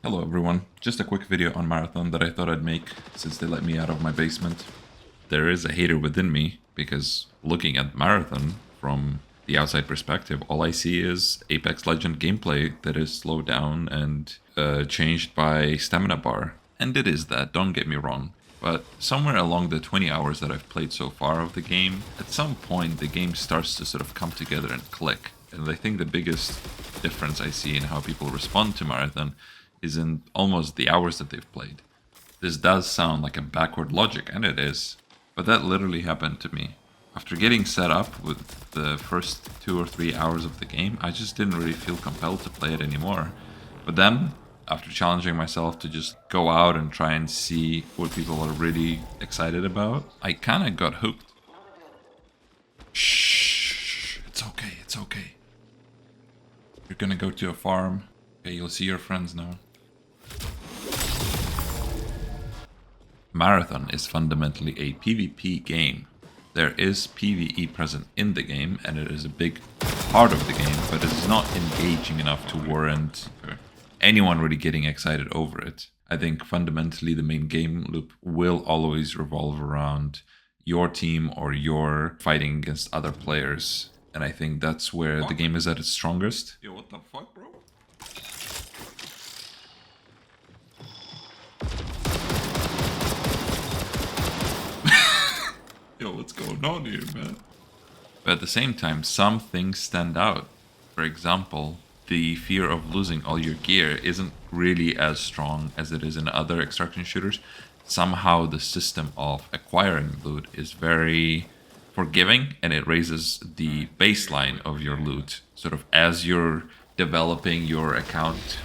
Hello everyone, just a quick video on Marathon that I thought I'd make since they let me out of my basement. There is a hater within me because looking at Marathon from the outside perspective, all I see is Apex Legend gameplay that is slowed down and changed by stamina bar. And it is that, don't get me wrong. But somewhere along the 20 hours that I've played so far of the game, at some point the game starts to sort of come together and click. And I think the biggest difference I see in how people respond to Marathon is in almost the hours that they've played. This does sound like a backward logic, and it is, but that literally happened to me. After getting set up with the first 2 or 3 hours of the game, I just didn't really feel compelled to play it anymore. But then, after challenging myself to just go out and try and see what people are really excited about, I kind of got hooked. Shh, it's okay, it's okay. You're gonna go to a farm. Okay, you'll see your friends now. Marathon is fundamentally a PvP game. There is PvE present in the game, and it is a big part of the game, but it is not engaging enough to warrant anyone really getting excited over it. I think fundamentally the main game loop will always revolve around your team or your fighting against other players, and I think that's where the game is at its strongest. Yo, what the fuck, bro? Yo, what's going on here, man? But at the same time, some things stand out. For example, the fear of losing all your gear isn't really as strong as it is in other extraction shooters. Somehow the system of acquiring loot is very forgiving, and it raises the baseline of your loot sort of as you're developing your account.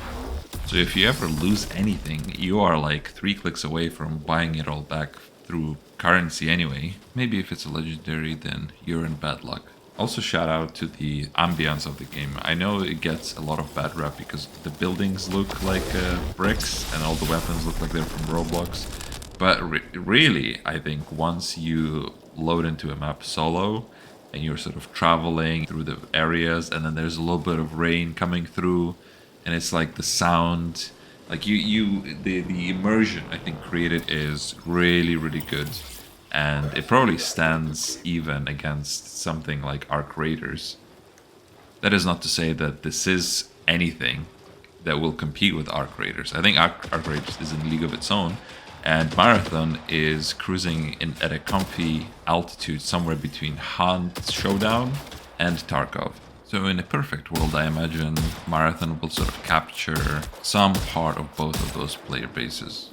So if you ever lose anything, you are like 3 clicks away from buying it all back through currency anyway. Maybe if it's a legendary, then you're in bad luck. Also shout out to the ambience of the game. I know it gets a lot of bad rep because the buildings look like bricks and all the weapons look like they're from Roblox. But really, I think once you load into a map solo and you're sort of traveling through the areas and then there's a little bit of rain coming through and it's like the sound, like the immersion I think created is really good, and it probably stands even against something like Arc Raiders. That is not to say that this is anything that will compete with Arc Raiders. I think Arc Raiders is in a league of its own, and Marathon is cruising at a comfy altitude somewhere between Hunt Showdown and Tarkov. So in a perfect world, I imagine Marathon will sort of capture some part of both of those player bases.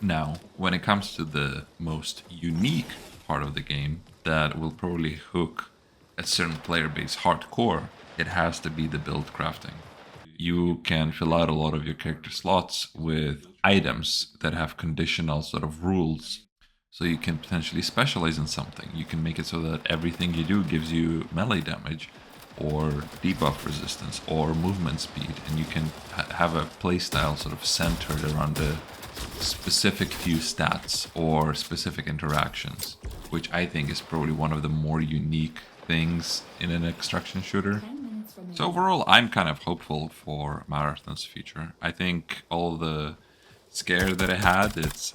Now, when it comes to the most unique part of the game that will probably hook a certain player base hardcore, it has to be the build crafting. You can fill out a lot of your character slots with items that have conditional sort of rules. So you can potentially specialize in something. You can make it so that everything you do gives you melee damage, or debuff resistance, or movement speed, and you can have a playstyle sort of centered around a specific few stats or specific interactions, which I think is probably one of the more unique things in an extraction shooter. So overall, I'm kind of hopeful for Marathon's future. I think all the scare that it had, it's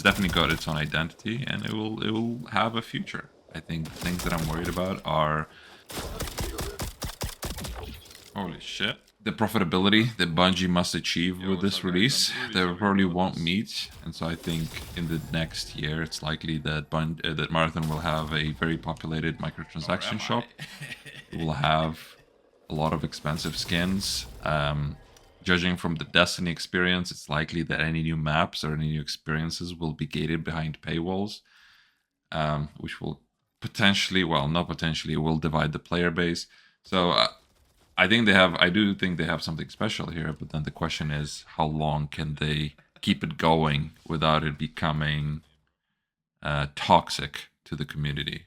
definitely got its own identity, and it will have a future. I think the things that I'm worried about are, holy shit, the profitability that Bungie must achieve with this release, they probably won't meet. And so I think in the next year, it's likely that that Marathon will have a very populated microtransaction shop. It will have a lot of expensive skins. Judging from the Destiny experience, it's likely that any new maps or any new experiences will be gated behind paywalls, which will potentially, well, not potentially, it will divide the player base. So I do think they have something special here, but then the question is, how long can they keep it going without it becoming toxic to the community?